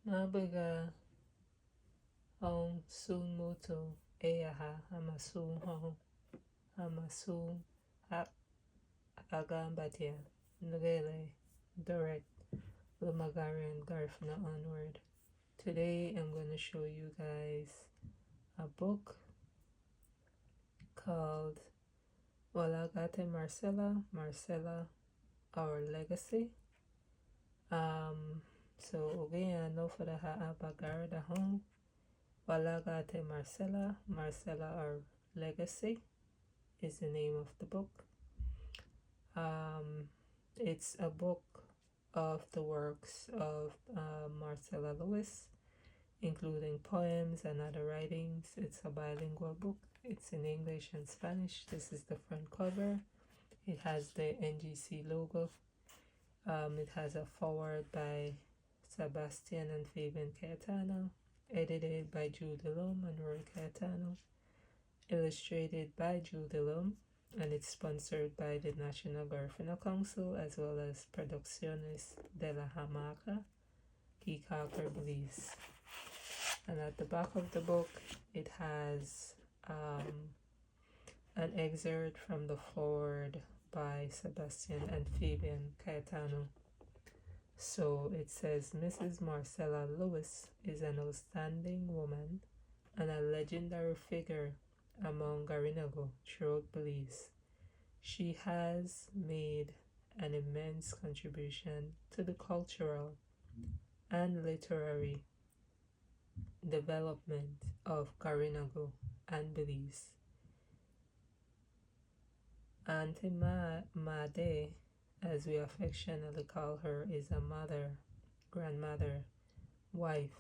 Mabaga hong sun moto eyaha hamasun hong hamasun ha agambatia ngele direct Lumagari and Garifuna onward. Today I'm going to show you guys a book called Walagante Marcella Marcella, Our Legacy. So again, no for the Ha'abagar the home. Walagante Marcella Marcella, Our Legacy is the name of the book. It's a book of the works of Marcella Lewis, including poems and other writings. It's a bilingual book. It's in English and Spanish. This is the front cover. It has the NGC logo. It has a foreword by Sebastian and Fabian Cayetano, edited by Jude Delhomme and Roy Cayetano, illustrated by Jude Delhomme, and it's sponsored by the National Garifuna Council as well as Producciones de la Hamaca, Kikaka Belize. And at the back of the book, it has an excerpt from the foreword by Sebastian and Fabian Cayetano. So it says, Mrs. Marcella Lewis is an outstanding woman and a legendary figure among Garinago throughout Belize. She has made an immense contribution to the cultural and literary development of Garinago and Belize. Auntie Made, as we affectionately call her, is a mother, grandmother, wife,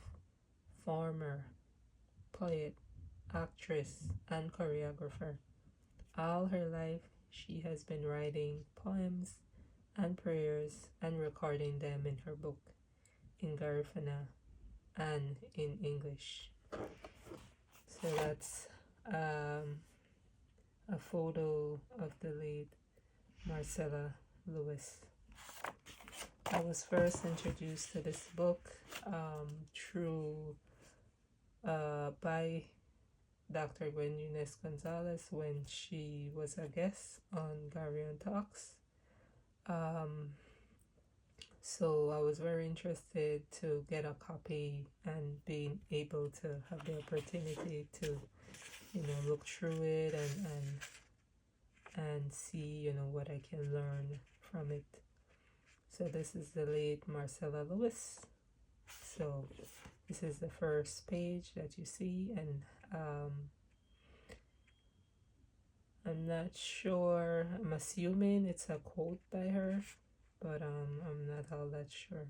farmer, poet, actress, and choreographer. All her life, she has been writing poems and prayers and recording them in her book, in Garifuna and in English. So that's a photo of the late Marcella Lewis. I was first introduced to this book through by Dr. Gwen Eunice Gonzalez when she was a guest on Gari-On Talks. So I was very interested to get a copy and being able to have the opportunity to, look through it and see, what I can learn from it. So this is the late Marcella Lewis. So this is the first page that you see, and I'm not sure. I'm assuming it's a quote by her, but I'm not all that sure.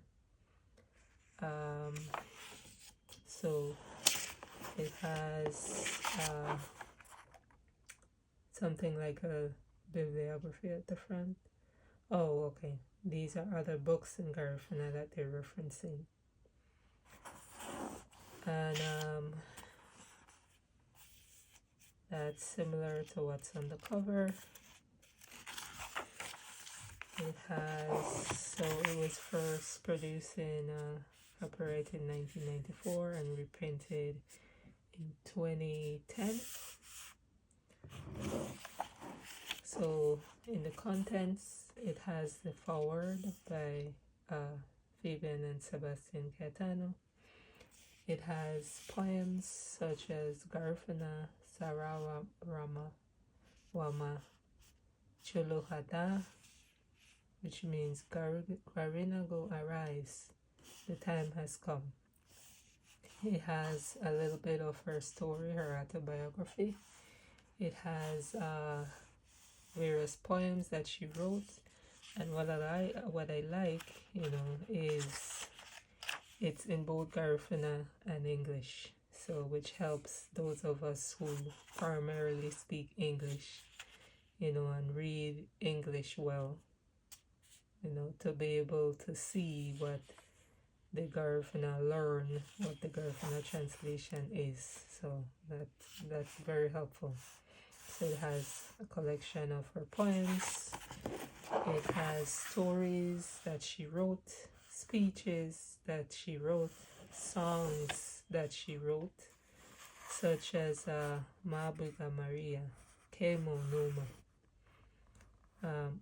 So it has something like a bibliography at the front. Oh, okay. These are other books in Garifuna that they're referencing. And that's similar to what's on the cover. It was first produced in copyright in 1994 and reprinted in 2010. So in the contents, it has the foreword by Fabian and Sebastian Cayetano. It has poems such as Garifuna, Sarawa Rama, Wama, Chulohada, which means Garinago arise, the time has come. It has a little bit of her story, her autobiography. It has various poems that she wrote, and what I like, is it's in both Garifuna and English, so which helps those of us who primarily speak English, and read English well, to be able to see what the Garifuna learn, what the Garifuna translation is. So that's very helpful. So it has a collection of her poems. It has stories that she wrote, speeches that she wrote, songs that she wrote, such as Mabuga Maria, Kemo Numa,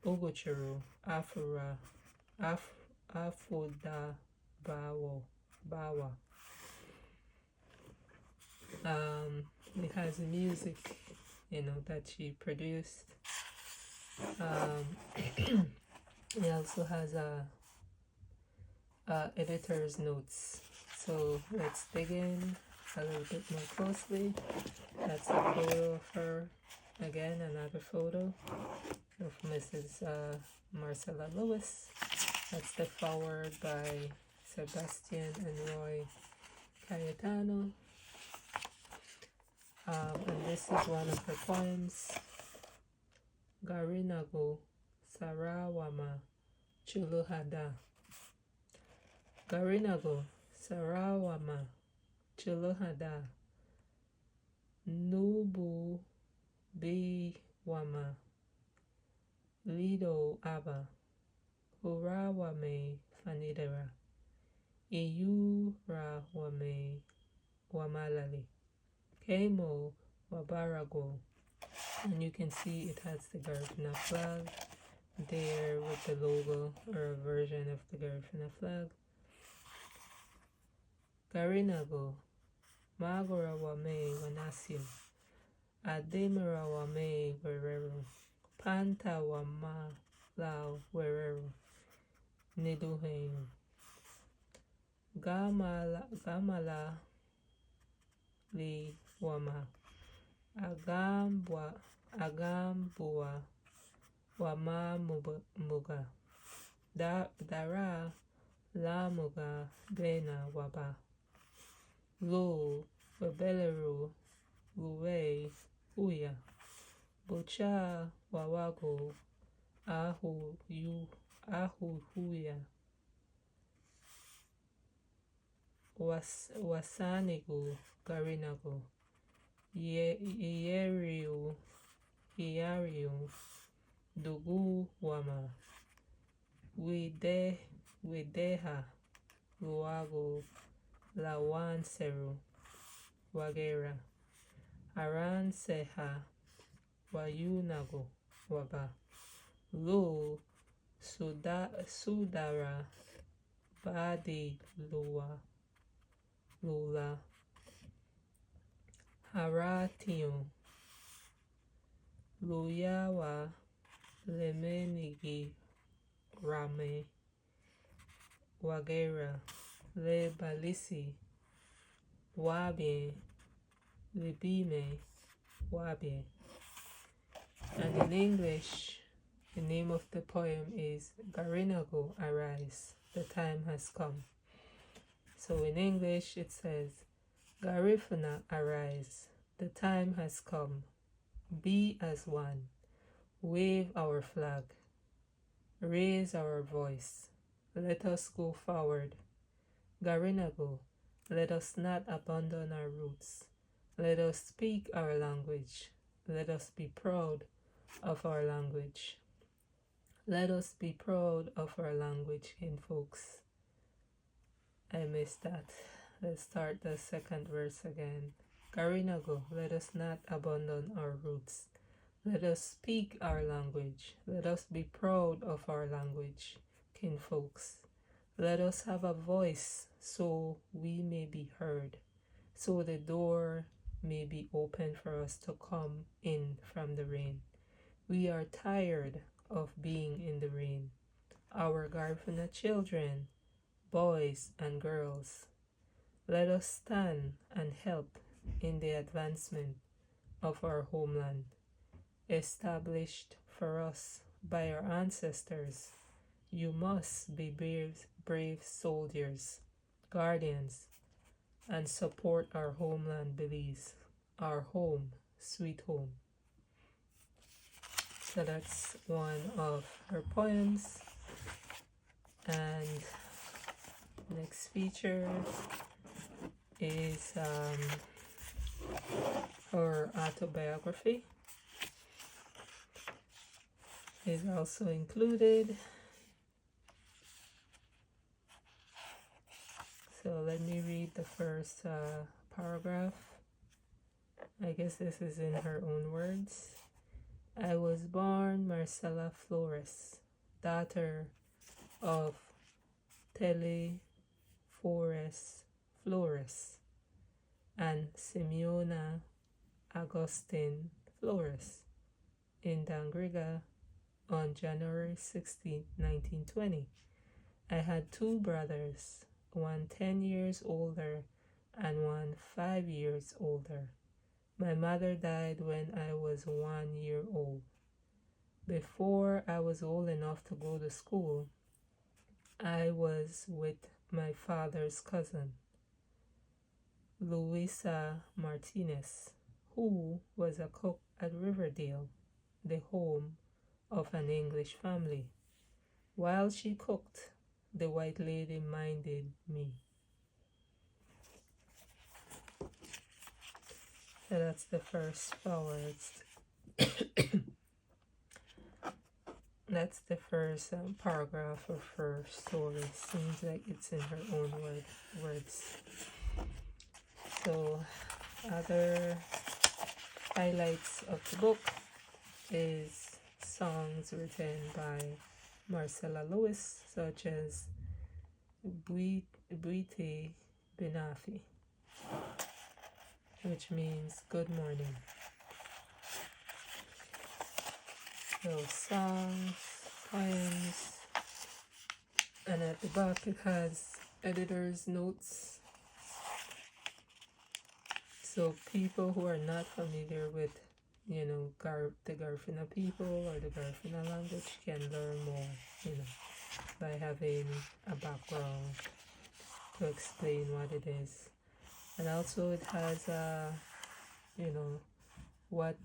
Ogochero, Afura, Afoda Bawa. It has music, that she produced. It also has a editor's notes. So let's dig in a little bit more closely. That's a photo of her. Again, another photo of Mrs. Marcella Lewis. That's the forward by Sebastian and Roy Cayetano. And this is one of her poems, Garinago Sarawama Chuluhada. Garinago Sarawama Chuluhada Nubu Biwama Lido Aba Hurawame Fanidera Iyura Wame Wamalali Kemo Wabarago. And you can see it has the Garifuna flag there with the logo or a version of the Garifuna flag. Garinago Magora Wame Wanasio Ademira Wame Werero Panta Wama Lao Werero Niduheim Gamala Li Wama Agambua Wama Muga Dara La Muga Bena Waba Lo Webeleru Uwe Uya Bucha Wawago Ahu Huya Wasanigu Garinago Ieriu Dugu Wama Wideha Luago Lawan Seru Wagera Aran Seha Wayunago Waba Lu Sudara Badi Lula Haration Luyawa Lemenigi Rame Wagera Le Balisi Wabie Libime Wabie. And in English, the name of the poem is Garinago Arise, the time has come. So in English it says, Garifuna arise, the time has come. Be as one, wave our flag, raise our voice, let us go forward. Garinago, let us not abandon our roots. Let us speak our language. Let us be proud of our language. Let us be proud of our language, folks. I missed that. Let's start the second verse again. Garinago, let us not abandon our roots. Let us speak our language. Let us be proud of our language, folks. Let us have a voice so we may be heard, so the door may be open for us to come in from the rain. We are tired of being in the rain. Our Garifuna children, boys and girls, let us stand and help in the advancement of our homeland, established for us by our ancestors. You must be brave soldiers, guardians, and support our homeland beliefs, our home, sweet home. So that's one of her poems. And next feature is her autobiography is also included. So let me read the first paragraph. I guess this is in her own words. I was born Marcella Flores, daughter of Teleforest Flores and Simeona Agustin Flores in Dangriga on January 16, 1920. I had two brothers, one 10 years older and one 5 years older. My mother died when I was 1 year old. Before I was old enough to go to school, I was with my father's cousin, Luisa Martinez, who was a cook at Riverdale, the home of an English family. While she cooked, the white lady minded me. So that's the first flower. That's the first paragraph of her story. Seems like it's in her own words. So, other highlights of the book is songs written by Marcella Lewis, such as Buite Benafi, which means good morning. So songs, poems, and at the back it has editor's notes. So people who are not familiar with, the Garifuna people or the Garifuna language can learn more, by having a background to explain what it is. And also it has, what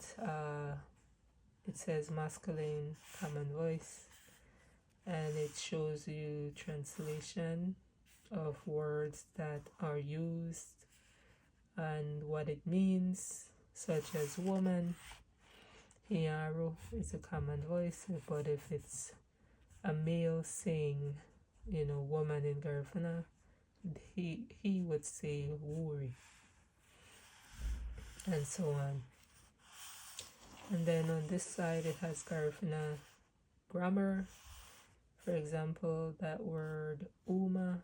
it says masculine common voice, and it shows you translation of words that are used and what it means, such as woman. Hiaru is a common voice, but if it's a male saying, woman in Garifuna, he would say wuri, and so on. And then on this side it has Garifuna grammar. For example, that word uma,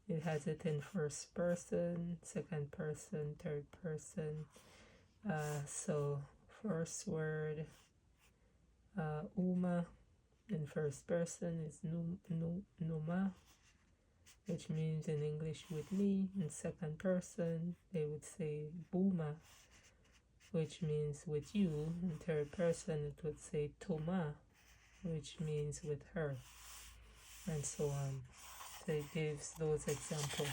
it has it in first person, second person, third person. So first word uma in first person is numa, which means in English with me. In second person they would say buma, which means with you. In third person it would say toma, which means with her, and so on. So it gives those examples,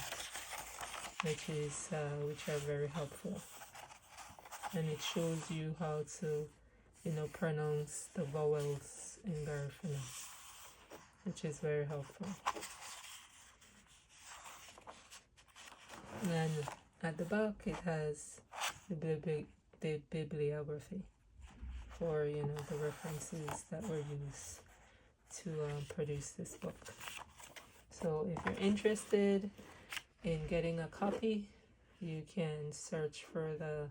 which are very helpful, and it shows you how to pronounce the vowels in Garifuna, which is very helpful. And at the back it has the bibliography for the references that were used to produce this book. So if you're interested in getting a copy, you can search for the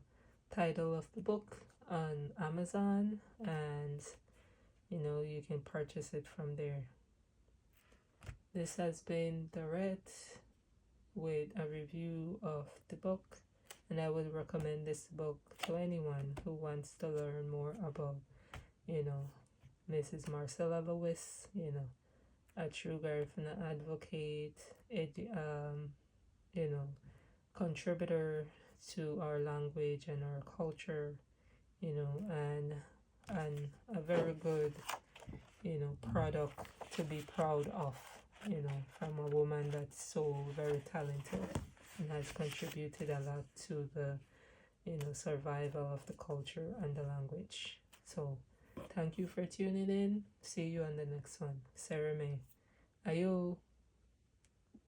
title of the book on Amazon, and you can purchase it from there. This has been Dorette with a review of the book, and I would recommend this book to anyone who wants to learn more about Mrs. Marcella Lewis, a true Garifuna advocate, contributor to our language and our culture, and a very good, product to be proud of, from a woman that's so very talented and has contributed a lot to the, survival of the culture and the language. So thank you for tuning in. See you on the next one. Sarah May. Ayo.